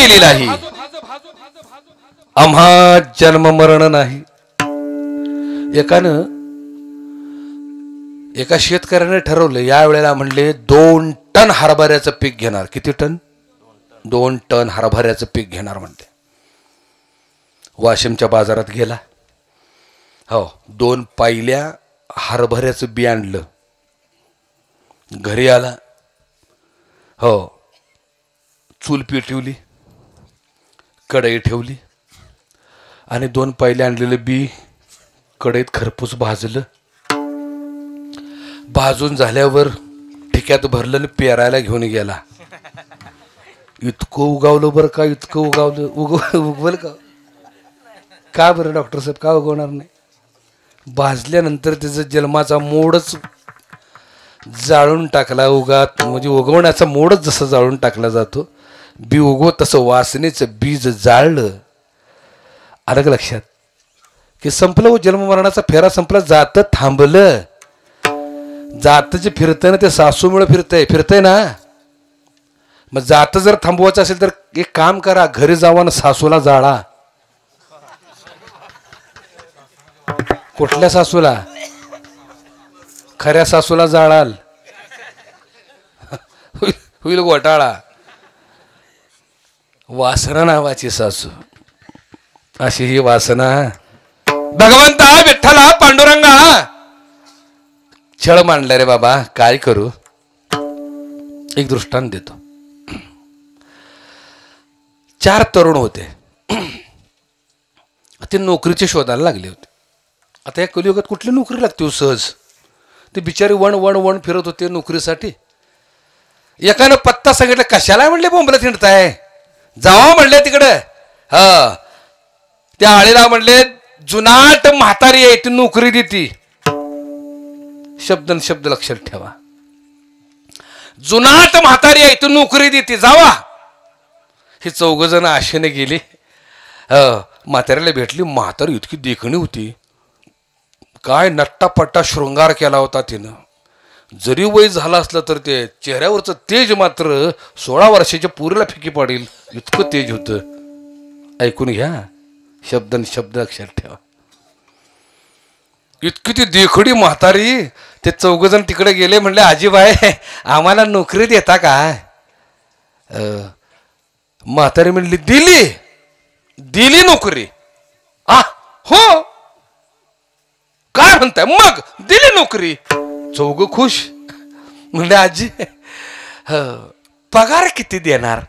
गेलेलाही आम्हा जन्म मरण नाही. एका शेतकऱ्याने ठरवलं या वेळेला म्हणले 2 टन हरभऱ्याचं पीक घेणार. किती टन? 2 टन हरभऱ्याचं पीक घेणार म्हणते. वाशिमच्या बाजारात गेला. हो 2 पायल्या हरभऱ्याचं बी आणलं. घरी आला. हो चूल पेटवली, कढई ठेवली आणि 2 पायले आणलेलं बी कढईत खरपूस भाजलं. भाजून झाल्यावर ठिक्यात भरलं आणि पेरायला घेऊन गेला. इतकं उगावलं बरं का, इतकं उगावलं. उगवल का बरं डॉक्टर साहेब, का उगवणार नाही? भाजल्यानंतर त्याचा जन्माचा मोडच जाळून टाकला. म्हणजे उगवण्याचा मोडच जसं जाळून टाकला जातो, बी उगवत तसं वासनेचं बीज जाळलं. अलग लक्षात की संपलं जन्ममरणाचा फेरा संपला. जात थांबलं. जातचे फिरतंय ते सासूमुळे फिरतंय ना. मग जात जर थांबवायचं असेल तर एक काम करा, घरी जावा ना सासूला जाळा. कुठल्या सासूला? खऱ्या सासूला जाळाल होईल घोटाळा. वासना नावाची सासू, अशी ही वासना. भगवंता विठ्ठला पांडुरंगा छळ मांडला रे बाबा, काय करू? एक दृष्टांत देतो. 4 तरुण होते. ते नोकरीच्या शोधायला लागले होते. आता या कलियुगात कुठली नोकरी लागते सहज? ते बिचारे वन फिरत होते नोकरीसाठी. एकानं पत्ता सांगितलं. कशाला म्हणले बोंबला थिंडताय, जावा म्हणले तिकडं. हा त्या आळीला म्हणले जुनाट म्हातारी आहे ती नोकरी देती. शब्द लक्षात ठेवा. जुनाट म्हातारी आहे ती नोकरी देते, जावा. ही 4 जण आशेने गेली. म्हाताऱ्याला भेटली. म्हातारी इतकी देखणी होती, काय नट्टापट्टा शृंगार केला होता तिनं. जरी वय झालं असलं तर ते चेहऱ्यावरचं तेज मात्र 16 वर्षाच्या पोरीला फिकी पाडील इतकं तेज होतं. ऐकून घ्या, शब्द लक्षात ठेवा. इतकी ती देखडी म्हातारी. ते 4 जण तिकडे गेले. म्हणले आजीबाई आम्हाला नोकरी देता का? म्हातारी म्हणली दिली नोकरी. हो काय म्हणताय? मग दिली नोकरी. 4 खुश. म्हणले आजी पगार किती देणार?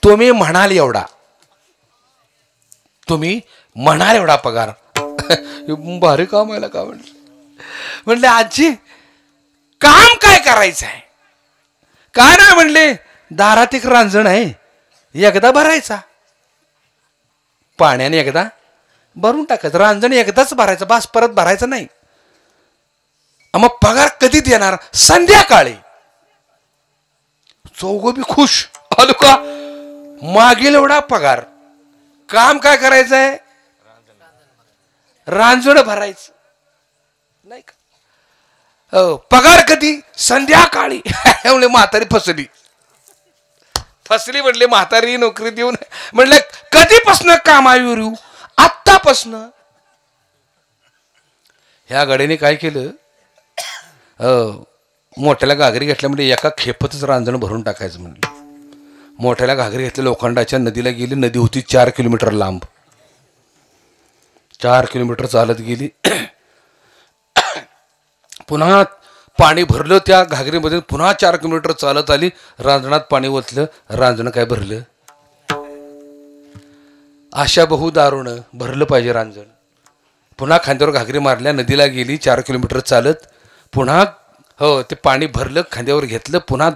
तुम्ही म्हणाल एवढा पगार. भारी काम आहे का? म्हणले आजी काम काय करायचं आहे? काय नाही म्हणले, दारात एक रांजण आहे, एकदा भरायचा, पाण्याने एकदा भरून टाकायचं. रांजण एकदाच भरायचं, बास, परत भरायचं नाही. मग पगार कधी देणार? संध्याकाळी. 4 बी खुश. आलो का? मागील एवढा पगार. काम काय करायचंय? रांजण भरायचं नाही का? पगार कधी? संध्याकाळी. म्हणले म्हातारी फसली म्हणले म्हातारी नोकरी देऊन. म्हणले कधीपासनं कामावर येऊ? आत्तापासनं. ह्या गाडीने काय केलं, मोठ्याला घागरी घेतल्या म्हणजे एका खेपतच रांजण भरून टाकायचं म्हणलं. मोठ्याला घागरी घेतल्या, लोखंडाच्या नदीला गेली. नदी होती 4 किलोमीटर लांब. 4 किलोमीटर चालत गेली. पुन्हा पाणी भरलं त्या घागरीमध्ये. पुन्हा 4 किलोमीटर चालत आली. रांजणात पाणी ओतलं. रांजण काय भरलं? आशा बहु दारुण भरलं पाहिजे रांजण. पुन्हा खांद्यावर घागरी मारल्या. नदीला गेली 4 किलोमीटर चालत. पुन्हा ते पाणी भरलं, खांद्यावर घेतलं. पुन्हा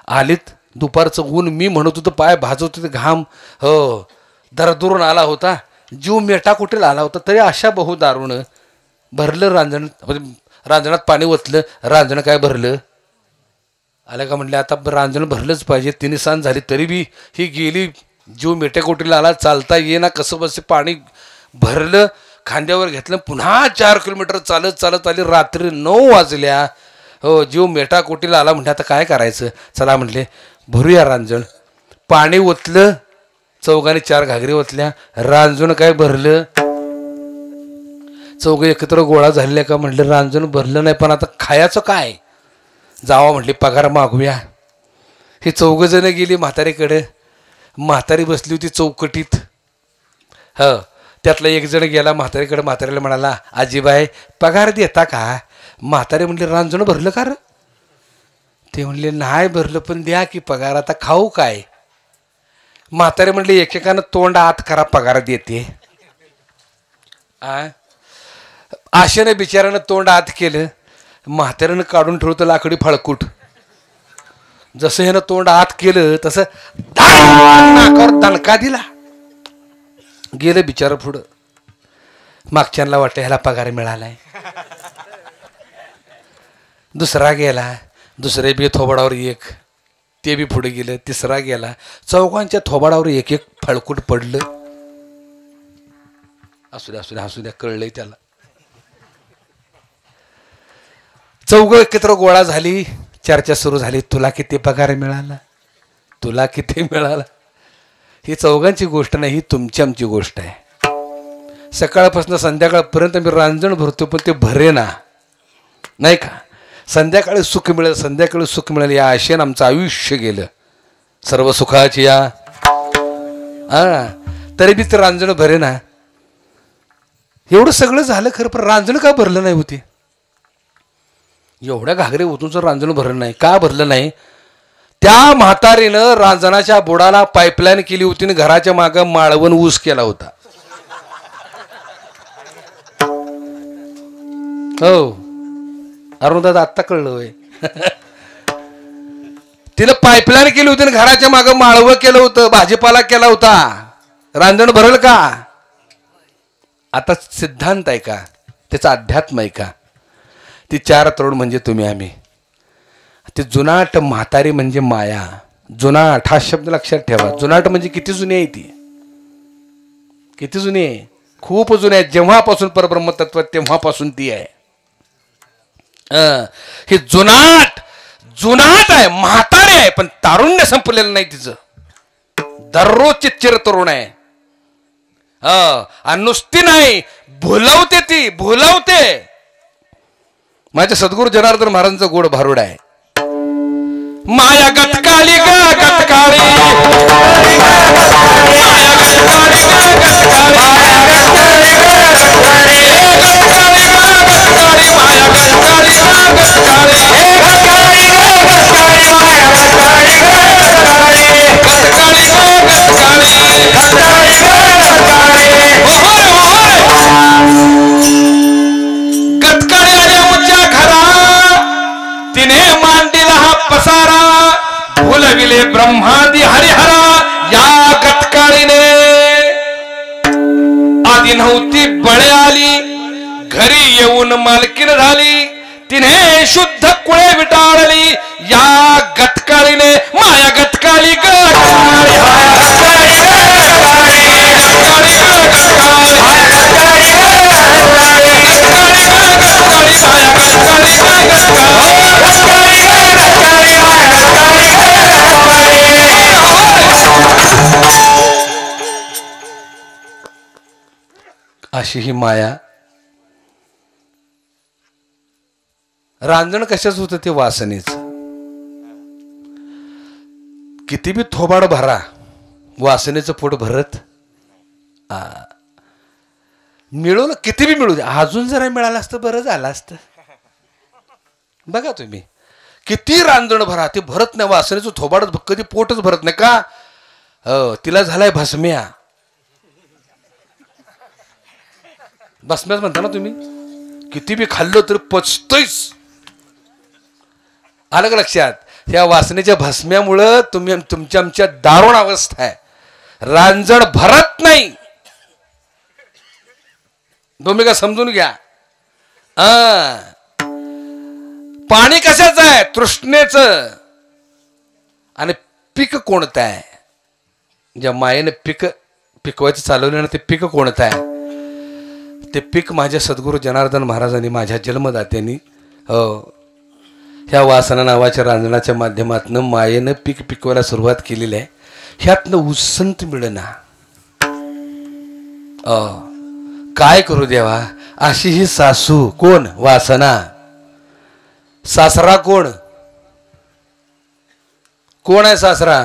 आलीत. दुपारचं ऊन, मी म्हणत होतो पाय भाजवत होते, घाम दरदुरून आला होता, जीव मेटाकुटीला आला होता. तरी आशा बहु दारुण भरलं रांजण. रांजणात पाणी ओतलं. रांजण काय भरलं? आलं का? म्हणले आता रांजण भरलंच पाहिजे. 3 सांज झाली तरी बी ही गेली, जीव मेटेकोटीला आला, चालता येईना, कसं बस पाणी भरलं, खांद्यावर घेतलं. पुन्हा 4 किलोमीटर चालत आली. रात्री 9 वाजल्या. जीव मेटाकोटीला आला. म्हणजे आता काय करायचं? चला म्हणले भरूया रांजण. पाणी ओतलं. चौघाने 4 घागरी ओतल्या. रांजण काय भरलं. चौघ एकत्र गोळा झालेल्या का म्हटलं रांजण भरलं नाही, पण आता खायचं काय. जावा म्हटली पगार मागूया. हे 4 जण गेली म्हातारीकडे. म्हातारी बसली होती चौकटीत. त्यातला एक जण गेला म्हातारीकडे. म्हातारीला म्हणाला आजीबाई पगार देता का. म्हातारी म्हणले रांजण भरलं का र. ते म्हणले नाही भरलं पण द्या की पगार, आता खाऊ काय. म्हातारी म्हणले एकेकानं तोंड आत करा पगार देते. आशेने बिचारानं तोंड आत केलं. म्हाताऱ्यानं काढून ठेवतं लाकडी फळकूट. जसं ह्यानं तोंड आत केलं तसं नाकावर दणका दिला. गेलं बिचारं पुढं. मागच्यांना वाटतं ह्याला पगार मिळालाय. दुसरा गेला. दुसरे बी थोबाडावर एक. ते बी पुढे गेलं. तिसरा गेला. चौघांच्या थोबाडावर एक एक फळकूट पडलं. असू द्या असू द्या असू द्या कळलंय त्याला. चौघ एकत्र गोळा झाली. चर्चा सुरू झाली. तुला किती पगार मिळाला. तुला किती मिळाला. ही चौघांची गोष्ट नाही, ही तुमची आमची गोष्ट आहे. सकाळपासून संध्याकाळपर्यंत मी रांजण भरतो पण ते भरे ना नाही का. संध्याकाळी सुख मिळेल, संध्याकाळी सुख मिळेल या आशेनं आमचं आयुष्य गेलं. सर्व सुखाची या तरी बी ते रांजण भरे ना. एवढं सगळं झालं खरं पण रांजण का भरलं नाही होती. एवढ्या घागरे ओतून रांजण भरलं नाही. का भरलं नाही. त्या म्हातारीनं रांजणाच्या बुडाला पाईपलाईन केली होती आणि घराच्या मागं माळवण ऊस केला होता. हो अरुणदादा आत्ता कळलं होय. तिनं पाईपलाईन केली होती आणि घराच्या मागं माळवं केलं होतं. भाजीपाला केला होता. रांजण भरल का. आता सिद्धांत आहे का. त्याचा अध्यात्म आहे का. ती 4 तरुण म्हणजे तुम्ही आम्ही. ते जुनाट म्हातारी म्हणजे माया. जुनाट हा शब्द लक्षात ठेवा. जुनाट म्हणजे किती जुनी आहे ती. किती जुनी आहे. खूप जुनी आहे. जेव्हापासून परब्रह्मतत्व तेव्हापासून ती आहे. हे जुनाट जुनाट आहे. म्हातारी आहे पण तारुण्य संपलेलं नाही तिचं. दररोज चिर तरुण आहे. आणि नुसती नाही भुलवते ती भुलवते. माझ्या सद्गुरू जनार्दन महाराजांचं गोड भारुड आहे. माया गतकाळी ग गतकाळी भुलविले ब्रह्मादि हरिहरा. या गतकाळीने आधी नव्हती बळे आली. घरी येऊन मालकीन झाली. तिने शुद्ध कुळे विटाळली. या गतकाळीने माया गतकाळी अशी ही माया. रांजण कशाच होतं ते वासनेच. किती बी थोबाड भरा वासनेचं पोट भरत. मिळवलं किती बी मिळू दे. अजून जरा मिळालं असतं बरं झालं असतं. बघा तुम्ही किती रांजण भरा ते भरत नाही. वासनेचं थोबाडच कधी पोटच भरत नाही का. तिला झालाय भस्म्या. भस्म्याच म्हणता ना तुम्ही. किती बी खाल्लं तर पचतोयच. आलं का लक्षात. या वासनेच्या भस्म्यामुळं तुम्ही तुमच्या आमच्या दारुण अवस्था आहे. रांजण भरत नाही. भूमिका समजून घ्या. पाणी कशाचं आहे. तृष्णेचं. आणि पीक कोणतं आहे. ज्या मायेने पीक पिकवायचं चालवलं ना ते पीक कोणतं आहे. ते पीक माझ्या सद्गुरू जनार्दन महाराजांनी माझ्या जन्मदात्यांनी ह्या वासना नावाच्या रांजणाच्या माध्यमातून मायेनं पीक पिकवायला सुरुवात केलेली आहे. ह्यातनं उसंत मिळेना. काय करू देवा, अशी ही सासू. कोण? वासना. सासरा कोण? कोण आहे सासरा?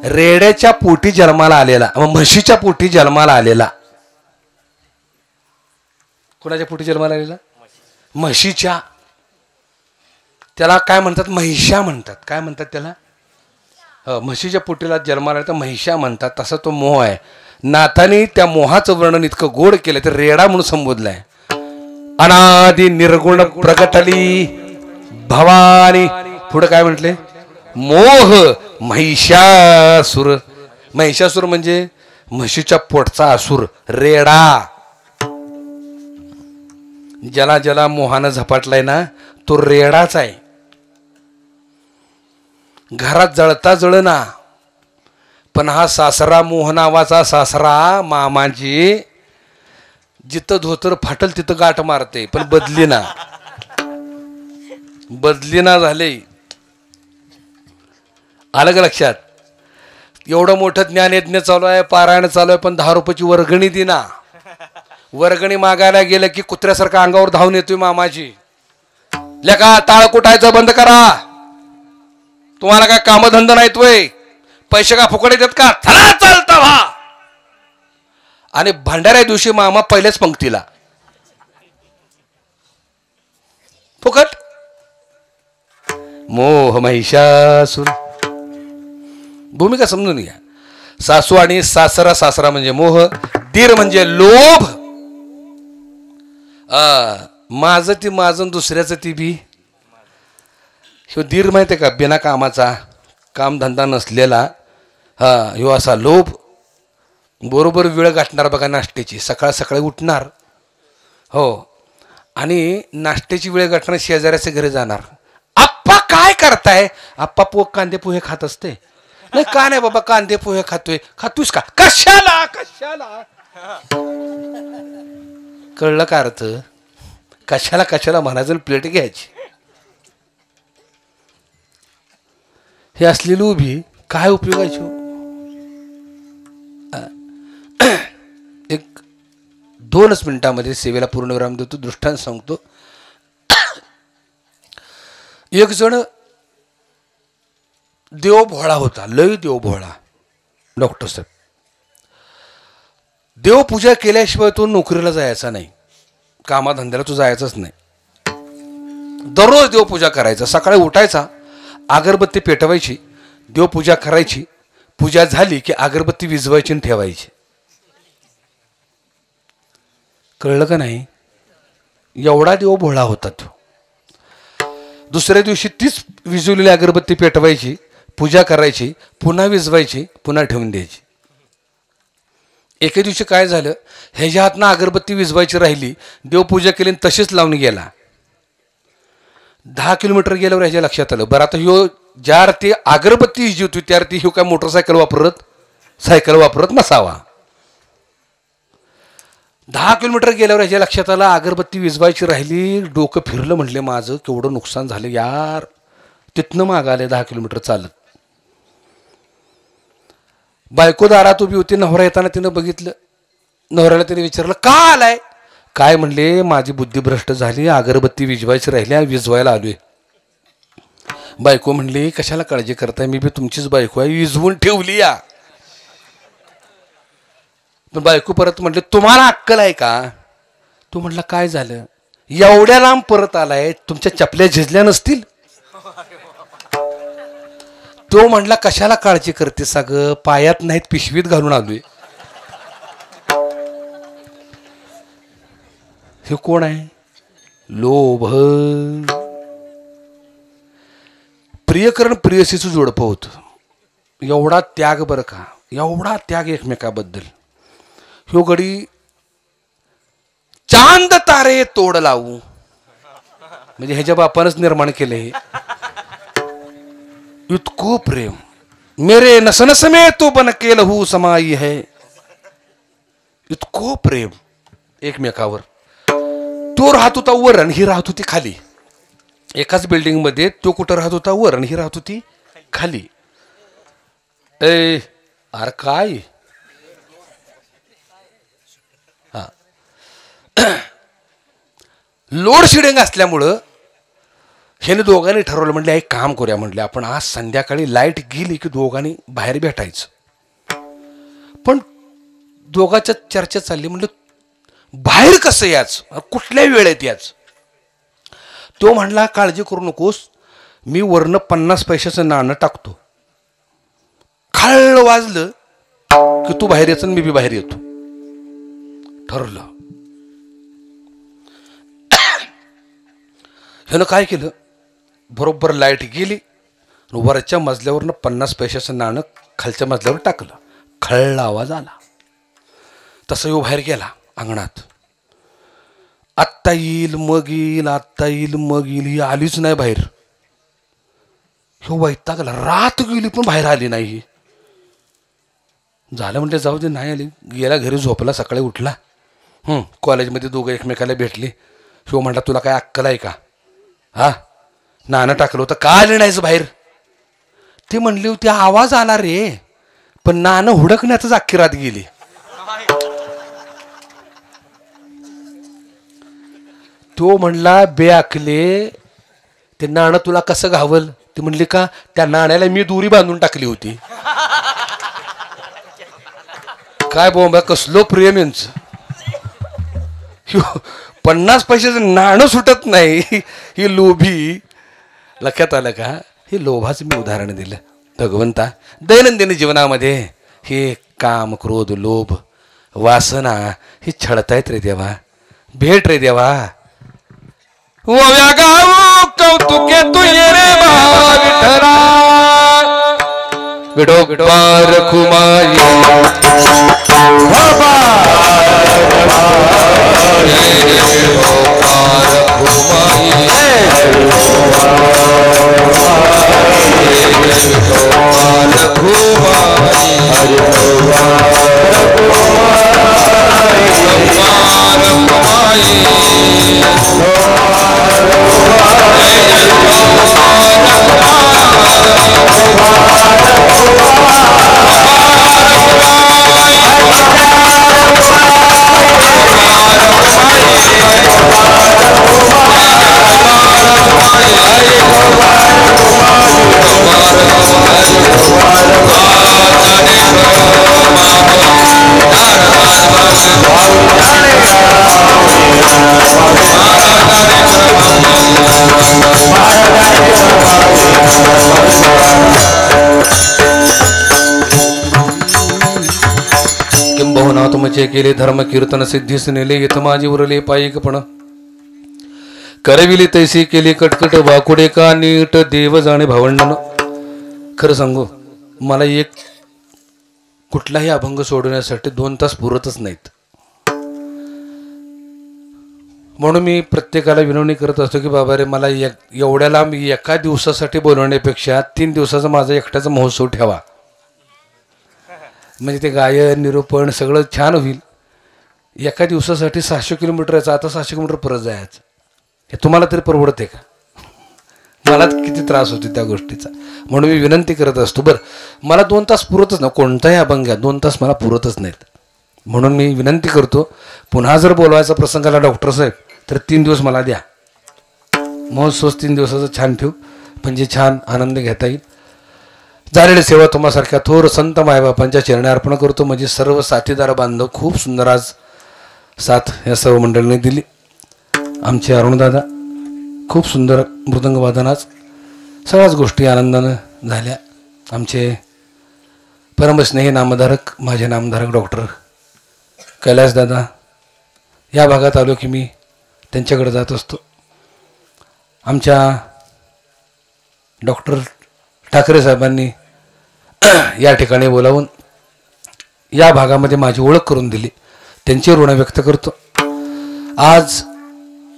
रेड्याच्या पोटी जन्माला आलेला, म्हशीच्या पोटी जन्माला आलेला. कोणाच्या पोटी जन्माला आलेला? म्हशीच्या. त्याला काय म्हणतात? महिषा म्हणतात. काय म्हणतात त्याला? म्हशीच्या पोटीला जन्माला तर महिषा म्हणतात. तसा तो मोह आहे. नाथाने त्या मोहाचं वर्णन इतकं गोड केलं तर रेडा म्हणून संबोधलाय. अनादि निर्गुण प्रगटली भवानी. पुढे काय म्हटले? मोह महिषासुर. महिषासुर म्हणजे म्हशीच्या पोटचा असुर, रेडा. ज्याला ज्याला मोहानं झपाटलाय ना तो रेडाच आहे. घरात जळता जळना, पण हा सासरा, मोह नावाचा सासरा मामाजी, जिथं धोतर फाटल तिथं गाठ मारते, पण बदली ना झाले. आलं का लक्षात? एवढं मोठं ज्ञानयज्ञ चालू आहे, पारायण चालू आहे, पण 10 रुपयाची वर्गणी दिना. वर्गणी मागायला गेलं की कुत्र्यासारखा अंगावर धावून येतोय मामाजी. लेका टाळ कुटायचं बंद करा. तुम्हाला काय कामधंदा नाहीत वय? पैसे का फुकट येतात का? चला चालता व्हा. आणि भंडाऱ्या दिवशी मामा पहिल्याच पंक्तीला फुकट. मोह महिषासुर. भूमिका समजून घ्या. सासू आणि सासरा. सासरा म्हणजे मोह, दीर म्हणजे लोभ. माझं ती माझं, दुसऱ्याचं ती बी. ह्यो दीर माहिती आहे का? बिना कामाचा, कामधंदा नसलेला. ह्यो असा लोभ. बरोबर वेळ गाठणार बघा नाश्त्याची. सकाळ सकाळी उठणार, हो, आणि नाश्त्याची वेळ गाठणार, शेजाऱ्याच्या घरी जाणार. आप्पा काय करताय? आप्पा कांदे पोहे खात असते. नाही का नाही बाबा, कांदे पोहे खातोय. खातोस का? कशाला कशाला? कळलं का अर्थ? कशाला कशाला म्हणायचं, प्लेट घ्यायची. हे असलेली उभी काय उपयोगाची? एक 2च मिनिटामध्ये सेवेला पूर्णविराम देतो. दृष्टांत सांगतो. एक जण देवभोळा होता, लय देवभोळा. डॉक्टर साहेब, देवपूजा केल्याशिवाय तो नोकरीला जायचा नाही, कामाधंद्याला तो जायचाच नाही. दररोज देवपूजा करायचा. सकाळी उठायचा, अगरबत्ती पेटवायची, देवपूजा करायची. पूजा झाली की अगरबत्ती विझवायची आणि ठेवायची. कळलं का नाही? एवढा देवभोळा होता तो. दुसऱ्या दिवशी तीच विझवलेली अगरबत्ती पेटवायची, पूजा करायची, पुन्हा विझवायची, पुन्हा ठेवून द्यायची. एके दिवशी काय झालं, ह्याच्या हातनं अगरबत्ती विझवायची राहिली, देवपूजा केली आणि तशीच लावून गेला. 10 किलोमीटर गेल्यावर ह्याच्या लक्षात आलं, बरं आता ह्यो ज्या अर्थी अगरबत्ती विझवतो त्या अर्थी ह्यो काय मोटरसायकल वापरत नसावा. 10 किलोमीटर गेल्यावर ह्याच्या लक्षात आलं अगरबत्ती विझवायची राहिली. डोकं फिरलं, म्हटले माझं केवढं नुकसान झालं यार. तिथनं माग आले 10 किलोमीटर चालत. बायको दारात उभी होती. नवरा येताना तिनं बघितलं. नवऱ्याला तिने विचारलं का आलाय? काय म्हणले, माझी बुद्धी भ्रष्ट झाली, अगरबत्ती विझवायची राहिली, विझवायला आलोय. बायको म्हणली कशाला काळजी करताय, मी बी तुमचीच बायको आहे, विझवून ठेवली या. पण बायको परत म्हटले तुम्हाला अक्कल आहे का? तू म्हटला काय झालं? एवढ्या लांब परत आलाय, तुमच्या चपल्या झिजल्या नसतील? तो म्हटला कशाला काळजी करते सगळं, पायात नाहीत पिशवीत घालून आलोय. हे कोण आहे? लोभ. प्रियकरण प्रियसीचं जोडपं होतं. एवढा त्याग बरं का, एवढा त्याग एकमेकाबद्दल. ह्यो गडी चांद तारे तोड लावू, म्हणजे ह्याच्या बापानंच निर्माण केलं हे. इतकं प्रेम मेरे नस नस में तो बन के लहू समाई है. इतकं प्रेम एकमेकावर. तो राहत होता वर आणि ही राहत होती खाली. एकाच बिल्डिंग मध्ये तो कुठं राहत होता वर आणि ही राहत होती खाली. ए अरे काय हा लोड शेडिंग असल्यामुळं ह्याने दोघांनी ठरवलं, म्हणले एक काम करूया, म्हणले आपण आज संध्याकाळी लाईट गेली की दोघांनी बाहेर भेटायचं. पण दोघांच्या चर्चा चालली, म्हणलं बाहेर कसं याच, कुठल्या वेळेत याच. तो म्हणला काळजी करू नकोस, मी वरनं 50 पैशाचं नाणं टाकतो, खळ वाजलं की तू बाहेर यायचं, मी बी बाहेर येतो. ठरलं. ह्यानं काय केलं, बरोबर लाईट गेली, वरच्या मजल्यावरनं 50 पैशाचं नाणं खालच्या मजल्यावर टाकलं, खळ आवाज आला. तसं येऊ बाहेर गेला अंगणात. आत्ता येईल मग येईल, आत्ता येईल मग येईल, ही आलीच नाही बाहेर. ह्यो वैतागला, रात गेली पण बाहेर आली नाही. झालं म्हणते जाऊ दे, नाही आली. गेला घरी झोपला, सकाळी उठला. कॉलेजमध्ये दोघं एकमेकाला भेटले. ह्यो म्हणला तुला काय अक्कल आहे का, हा नाणं टाकलं होतं का आले नाहीच बाहेर. ते म्हणले होते आवाज आला रे, पण नाणं हुडकण्यातच अख्खी रात गेली. तो म्हणला बेअक्कले, ते नाणं तुला कसं घावल. ते म्हणले का, त्या नाण्याला मी दोरी बांधून टाकली होती. काय बोंबा, कसलो प्रेम यांचं. 50 पैशाचं नाणं सुटत नाही, ही लोभी. लक्षात आलं का, हे लोभाचं मी उदाहरण दिलं. भगवंता दैनंदिन जीवनामध्ये हे काम क्रोध लोभ वासना हे छळतायत रे देवा, भेट रे देवा. ओव्या गाऊ कौतुके तू ये रे विठरा, विठोबार खुमाई बाबा, किंबहुना तुमचे केले धर्म कीर्तन सिद्धीस नेले, येथ माझी उरले पायिकपण. करविली तैसी केली कटकट वाकुडे का नीट, देव जाणे भावंडन. खरं सांगू, मला एक कुठलाही अभंग सोडवण्यासाठी 2 तास पुरतच नाहीत. म्हणून मी प्रत्येकाला विनवणी करत असतो की बाबा रे, मला एवढ्या लांब एका दिवसासाठी बोलवण्यापेक्षा 3 दिवसाचा माझा एकट्याचा महोत्सव ठेवा, म्हणजे ते गायन निरूपण सगळं छान होईल. एका दिवसासाठी 600 किलोमीटरचं, आता 600 किलोमीटर परत जायचं, हे तुम्हाला तरी परवडते का. मला किती त्रास होतो त्या गोष्टीचा. म्हणून मी विनंती करत असतो, बरं मला 2 तास पुरतच ना, कोणताही अभंग घ्या 2 तास मला पुरतच नाहीत. म्हणून मी विनंती करतो, पुन्हा जर बोलवायचा प्रसंग आला डॉक्टर साहेब तर 3 दिवस मला द्या. महोत्सव 3 दिवसाचं छान ठेवू, म्हणजे छान आनंद घेता येईल. झालेली सेवा तुम्हासारख्या थोर संत मायबापांच्या चरणी अर्पण करतो. म्हणजे सर्व साथीदार बांधव खूप सुंदर आज साथ या सर्व मंडळींनी दिली. आमचे अरुणदादा खूप सुंदर मृदंग वादनाच, सगळ्याच गोष्टी आनंदानं झाल्या. आमचे परमस्नेही नामधारक, माझे नामधारक डॉक्टर कैलासदादा, या भागात आलो की मी त्यांच्याकडे जात असतो. आमच्या डॉक्टर ठाकरे साहेबांनी या ठिकाणी बोलावून या भागामध्ये माझी ओळख करून दिली, त्यांची ऋण व्यक्त करतो. आज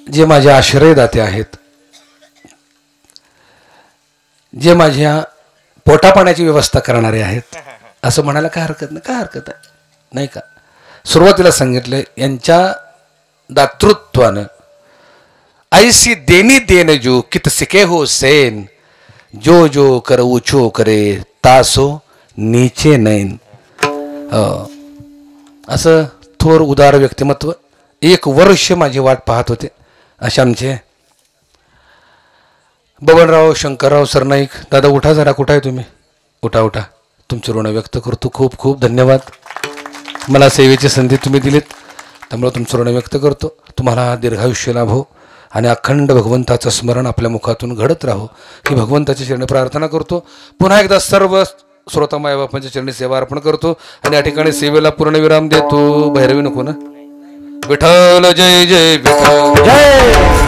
जे माझे आश्रयदाते आहेत, जे माझ्या पोटापाण्याची व्यवस्था करणारे आहेत, असं म्हणायला काय हरकत नाही. काय हरकत आहे नाही का. सुरुवातीला सांगितलं, यांच्या दातृत्वानं ऐसी देनी देन जो कित सिके हो सेन, जो जो कर उछो करे तासो नीचे नैन. असं थोर उदार व्यक्तिमत्व 1 वर्ष माझी वाट पाहत होते असे आमचे बबनराव शंकरराव सरनाईक. दादा उठा जरा, कुठं आहे तुम्ही? उठा उठा. तुमचे ऋण व्यक्त करतो. खूप खूप धन्यवाद. मला सेवेची संधी तुम्ही दिलीत त्यामुळे तुमचं ऋण व्यक्त करतो. तुम्हाला दीर्घायुष्य लाभो आणि अखंड भगवंताचं स्मरण आपल्या मुखातून घडत राहो ही भगवंताच्या चरणी प्रार्थना करतो. पुन्हा एकदा सर्व श्रोता मायबापांच्या चरणी सेवा अर्पण करतो आणि या ठिकाणी सेवेला पूर्णविराम देतो. भैरवी नको ना. विठ्ठल जय जय विठ्ठल जय.